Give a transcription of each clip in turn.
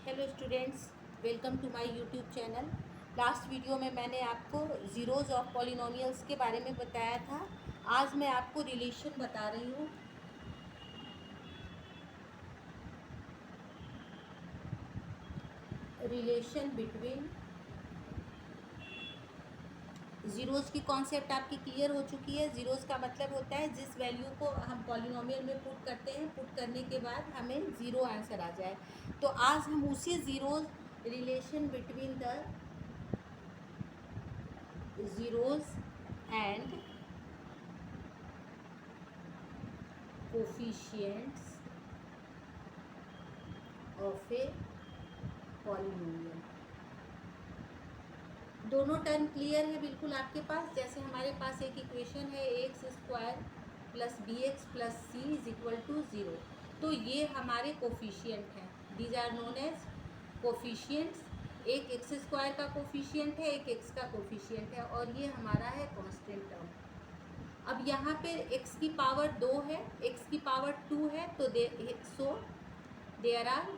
Hello students, welcome to my YouTube channel. Last video में मैंने आपको ज़ीरोज़ ऑफ पॉलिनोमियल्स के बारे में बताया था। आज मैं आपको रिलेशन बता रही हूँ। रिलेशन बिटवीन ज़ीरोज़ की कॉन्सेप्ट आपकी क्लियर हो चुकी है। ज़ीरोज़ का मतलब होता है जिस वैल्यू को हम पॉलिनोमियल में पुट करते हैं, पुट करने के बाद हमें ज़ीरो आंसर आ जाए। तो आज हम उसी zeros relation between the zeros and coefficients of a polynomial. दोनों टर्म क्लियर है बिल्कुल आपके पास। जैसे हमारे पास एक इक्वेशन है x square plus B x plus c is equal to zero. तो ये हमारे कोफिशिएंट हैं, these are known as coefficients. एक एक्स स्क्वायर का कोफिशिएंट है, एक एक्स का कोफिशिएंट है, और ये हमारा है कांस्टेंट टर्म। अब यहाँ पे x की पावर 2 है, x की पावर 2 है, तो देयर आर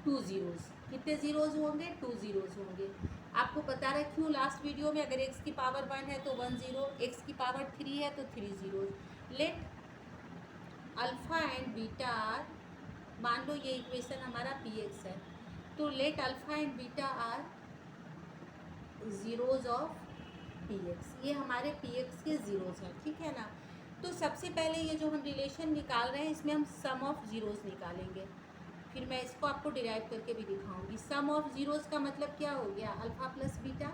टू ज़ीरोज़। कितने ज़ीरोज़ होंगे? टू ज़ीरोज़ होंगे। आपको बता रखी हूँ लास्ट वीडियो में, अगर x की पावर 1 है तो 1 ज़ीरो, x की पावर 3 है तो 3 zeros. Let alpha and beta are, मान लो ये इक्वेशन हमारा px है, तो let alpha and beta are zeros of px। ये हमारे px के ज़ीरोज़ हैं, ठीक है ना। तो सबसे पहले ये जो हम रिलेशन निकाल रहे हैं, इसमें हम सम ऑफ ज़ीरोज़ निकालेंगे। फिर मैं इसको आपको डिराइव करके भी दिखाऊंगी। सम ऑफ ज़ीरोज़ का मतलब क्या हो गया? अल्फ़ा प्लस बीटा,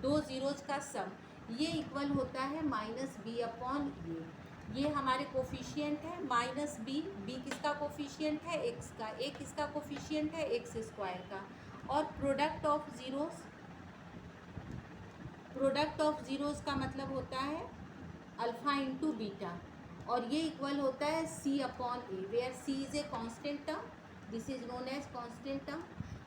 दो ज़ीरोज़ का सम, ये इक्वल होता है माइनस बी अपॉन ये हमारे कोफिशिएंट है माइनस बी। बी किसका कोफिशिएंट है? एक्स का। ए किसका कोफिशिएंट है? एक्स स्क्वायर का। और product of zeros, product of zeros का मतलब होता है अल्फ़ा इंटू बीटा, और ये इक्वल होता है C upon A, where C is a constant term, this is known as constant term,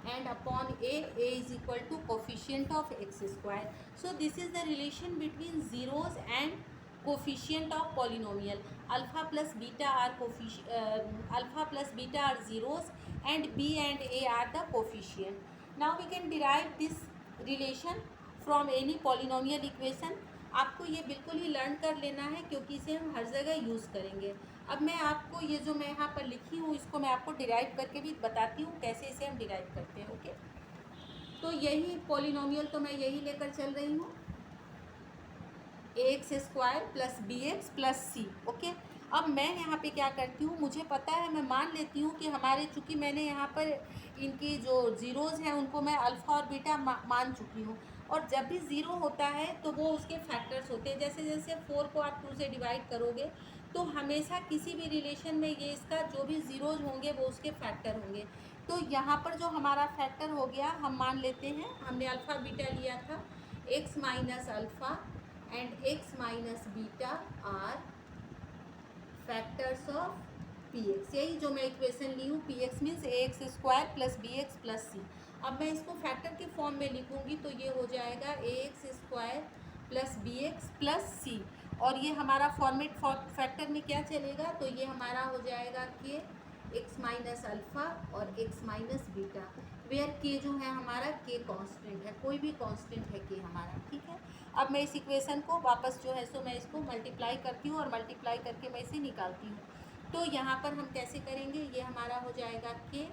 and upon A is equal to coefficient of X square. So this is the relation between zeros and coefficient of polynomial. Alpha plus beta are alpha plus beta are zeros and B and A are the coefficient. Now we can derive this relation from any polynomial equation. आपको ये बिल्कुल ही learn कर लेना है, क्योंकि इसे हम हर जगह यूज़ करेंगे। अब मैं आपको ये जो मैं यहाँ पर लिखी हूँ, इसको मैं आपको डिराइव करके भी बताती हूँ कैसे इसे हम डिराइव करते हैं। ओके, तो यही पॉलिनोमियल तो मैं यही लेकर चल रही हूँ, X square plus B x plus C. Okay, अब मैं यहाँ पे क्या करती हूँ, मुझे पता है, मैं मान लेती हूँ कि हमारे, चूँकि मैंने यहाँ पर इनकी जो ज़ीरोज़ हैं उनको मैं अल्फ़ा और बीटा मान चुकी हूँ, और जब भी ज़ीरो होता है तो वो उसके फैक्टर्स होते हैं। जैसे जैसे 4 को आप 2 से डिवाइड करोगे तो हमेशा किसी भी रिलेशन में ये इसका जो भी ज़ीरोज़ होंगे वो उसके फैक्टर होंगे। तो यहाँ पर जो हमारा फैक्टर हो गया, हम मान लेते हैं, हमने अल्फ़ा बीटा लिया था, X minus alpha and X minus beta are factors of P X. यही जो मैं इक्वेशन ली हूँ, P X means A X square plus B x plus C. अब मैं इसको फैक्टर के फॉर्म में लिखूँगी तो ये हो जाएगा A X square plus B x plus C, और ये हमारा फॉर्मेट फैक्टर में क्या चलेगा, तो ये हमारा हो जाएगा के एक्स माइनस अल्फ़ा और एक्स माइनस बीटा, वेयर के जो है हमारा के कांस्टेंट है, कोई भी कांस्टेंट है के हमारा, ठीक है। अब मैं इस इक्वेशन को वापस जो है सो मैं इसको मल्टीप्लाई करती हूँ, और मल्टीप्लाई करके मैं इसे निकालती हूँ। तो यहाँ पर हम कैसे करेंगे, ये हमारा हो जाएगा के,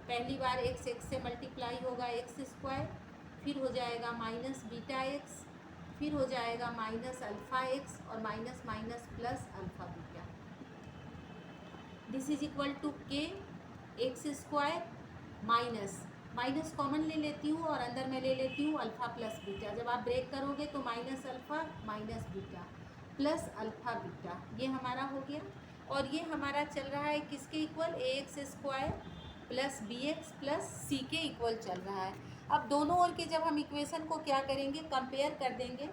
पहली बार एक्स एक्स से मल्टीप्लाई होगा एक्स स्क्वायर, फिर हो जाएगा माइनस बीटा एक्स, फिर हो जाएगा माइनस अल्फ़ा एक्स, और minus minus plus alpha beta. This is equal to K X square minus minus common ले लेती हूँ, और अंदर मैं ले लेती हूँ अल्फ़ा प्लस बीटा। जब आप ब्रेक करोगे तो minus alpha minus beta plus alpha beta, ये हमारा हो गया। और ये हमारा चल रहा है किसके equal? A X square plus B x plus C के इक्वल चल रहा है। अब दोनों ओर के जब हम इक्वेशन को क्या करेंगे, कंपेयर कर देंगे,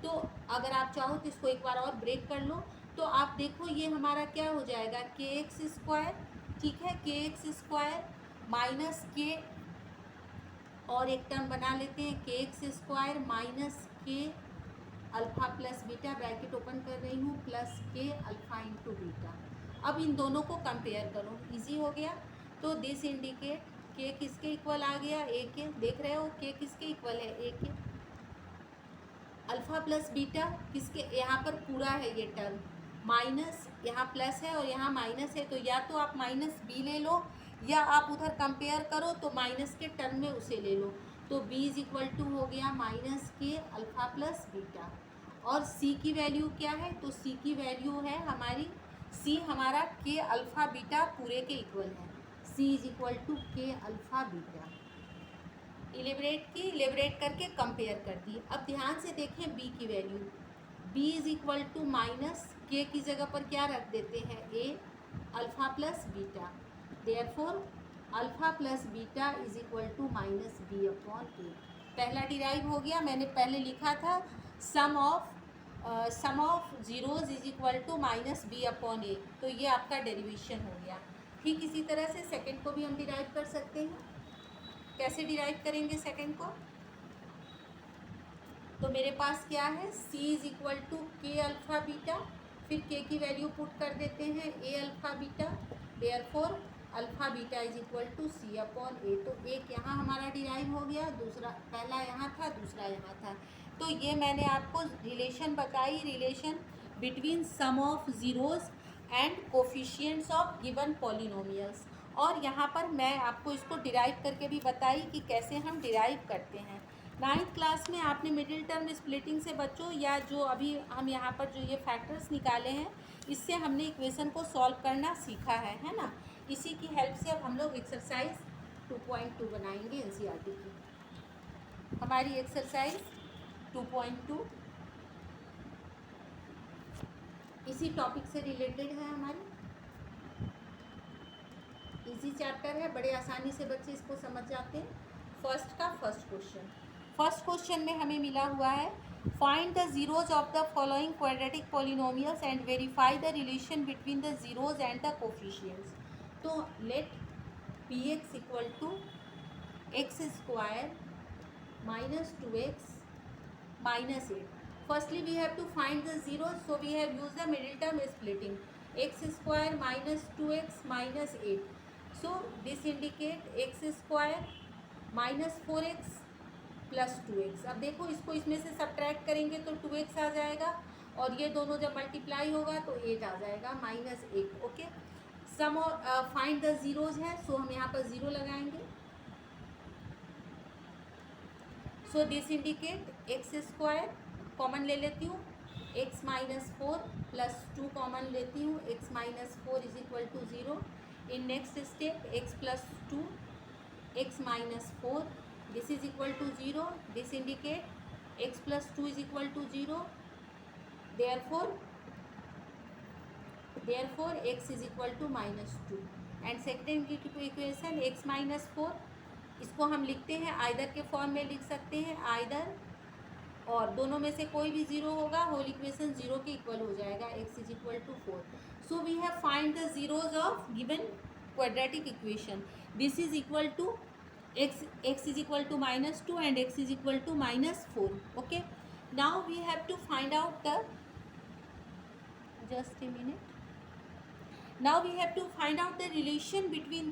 तो अगर आप चाहो तो इसको एक बार और ब्रेक कर लो, तो आप देखो ये हमारा क्या हो जाएगा, के एक्स स्क्वायर, ठीक है, के एक्स स्क्वायर माइनस के, और एक टर्म बना लेते हैं, के एक्स स्क्वायर माइनस के alpha plus beta, bracket open कर रही हूँ, प्लस के अल्फ़ा इंटू बीटा। अब इन दोनों को कंपेयर करो, इजी हो गया। तो दिस इंडिकेट के किसके इक्वल आ गया, ए के, देख रहे हो के किसके इक्वल है, ए के। अल्फा प्लस बीटा किसके, यहाँ पर पूरा है ये टर्म, माइनस यहाँ प्लस है और यहाँ माइनस है, तो या तो आप माइनस बी ले लो या आप उधर कंपेयर करो तो माइनस के टर्म में उसे ले लो। तो बी इज इक्वल टू हो गया माइनस के अल्फा प्लस बीटा। और सी की वैल्यू क्या है, तो सी की वैल्यू है हमारी, सी हमारा के अल्फा बीटा पूरे के इक्वल है, सी इज इक्वल टू के अल्फा बीटा। इलेबरेट करके कंपेयर कर दी। अब ध्यान से देखें बी की value, B is equal to minus K की जगह पर क्या रख देते हैं, A alpha plus beta, therefore alpha plus beta is equal to minus B upon A. पहला डिराइव हो गया, मैंने पहले लिखा था sum of zeros is equal to minus B upon A, तो ये आपका डेरिवेशन हो गया। ठीक इसी तरह से सेकंड को भी हम डिराइव कर सकते हैं। कैसे डिराइव करेंगे सेकंड को, तो मेरे पास क्या है, c इज इक्वल टू के अल्फा बीटा, फिर k की वैल्यू पुट कर देते हैं a alpha beta, therefore alpha beta is equal to c upon a। तो एक यहाँ हमारा डिराइव हो गया, दूसरा, पहला यहाँ था, दूसरा यहाँ था। तो ये मैंने आपको रिलेशन बताई, relation between sum of zeros and coefficients of given polynomials. और यहाँ पर मैं आपको इसको डिराइव करके भी बताई कि कैसे हम डिराइव करते हैं। 9th क्लास में आपने मिडिल टर्म स्प्लिटिंग से बच्चों, या जो अभी हम यहाँ पर जो ये फैक्टर्स निकाले हैं, इससे हमने इक्वेशन को सॉल्व करना सीखा है ना। इसी की हेल्प से अब हम लोग एक्सरसाइज 2.2 बनाएंगे एनसीईआरटी की। हमारी एक्सरसाइज 2.2 इसी टॉपिक से रिलेटेड है, हमारी इजी चैप्टर है, बड़े आसानी से बच्चे इसको समझ जाते हैं। फर्स्ट क्वेश्चन में हमें मिला हुआ है, find the zeros of the following quadratic polynomials and verify the relation between the zeros and the coefficients. तो let P X equal to X square minus 2x minus 8। Firstly, we have to find the zeros, so we have used the middle term splitting, x square minus 2x minus 8. So this indicate x square minus 4x plus 2x. अब देखो इसको इसमें से subtract करेंगे तो 2x आ जाएगा, और ये दोनों जब मल्टीप्लाई होगा तो 8 आ जाएगा, minus 8। Okay, sum find the zeros है, सो हम यहाँ पर ज़ीरो लगाएंगे। So this indicate x square common ले लेती हूँ, x माइनस 4 प्लस 2 कॉमन लेती हूँ, x minus 4 is equal to 0। In next step x plus 2 x minus 4 this is equal to 0। This indicate x plus 2 is equal to 0, therefore x is equal to minus 2। And second equation x minus 4, इसको हम लिखते हैं either के form में लिख सकते हैं, either, और दोनों में से कोई भी जीरो होगा, होल इक्वेशन जीरो के इक्वल हो जाएगा, x is equal to 4। So we have find the zeros of given quadratic equation. This is equal to x is equal to minus 2 and x is equal to minus 4। Okay, now we have to find out the, just a minute, now we have to find out the relation between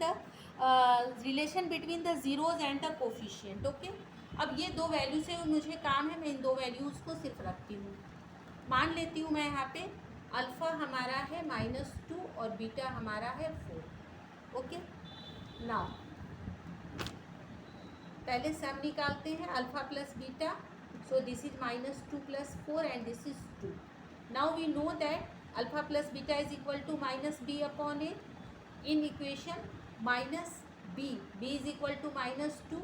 the zeros and the coefficient. okay, अब ये दो value से मुझे काम है, मैं इन दो values को सिर्फ रखती हूँ। मान लेती हूँ मैं यहाँ पे अल्फ़ा हमारा है -2 और बीटा हमारा है 4। ओके, नाउ पहले सम निकालते हैं, alpha plus beta, so this is -2 plus 4 and this is 2। Now we know that alpha plus beta is equal to minus B upon a. In equation minus b is equal to -2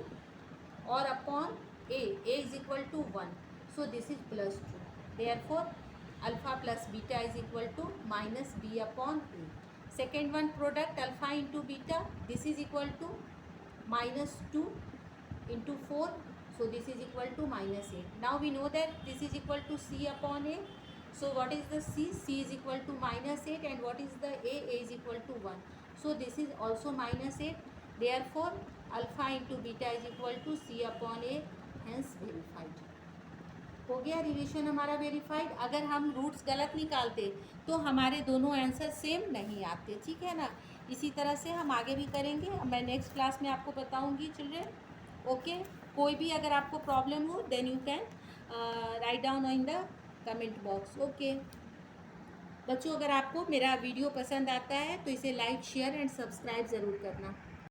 और upon A is equal to 1, so this is plus 2, therefore alpha plus beta is equal to minus B upon a. Second one product alpha into beta, this is equal to -2 into 4, so this is equal to -8. Now we know that this is equal to c upon a. So what is the c? C is equal to -8, and what is the a? A is equal to 1. So this is also -8. Therefore alpha into beta is equal to c upon a. Hence verified. हो गया relation हमारा verified. अगर हम roots गलत निकालते तो हमारे दोनों आंसर सेम नहीं आते, ठीक है ना। इसी तरह से हम आगे भी करेंगे, मैं नेक्स्ट क्लास में आपको बताऊंगी चिल्ड्रेन। ओके, कोई भी अगर आपको प्रॉब्लम हो then you can write down in the comment box. Okay बच्चों, अगर आपको मेरा वीडियो पसंद आता है तो इसे लाइक शेयर एंड सब्सक्राइब ज़रूर करना।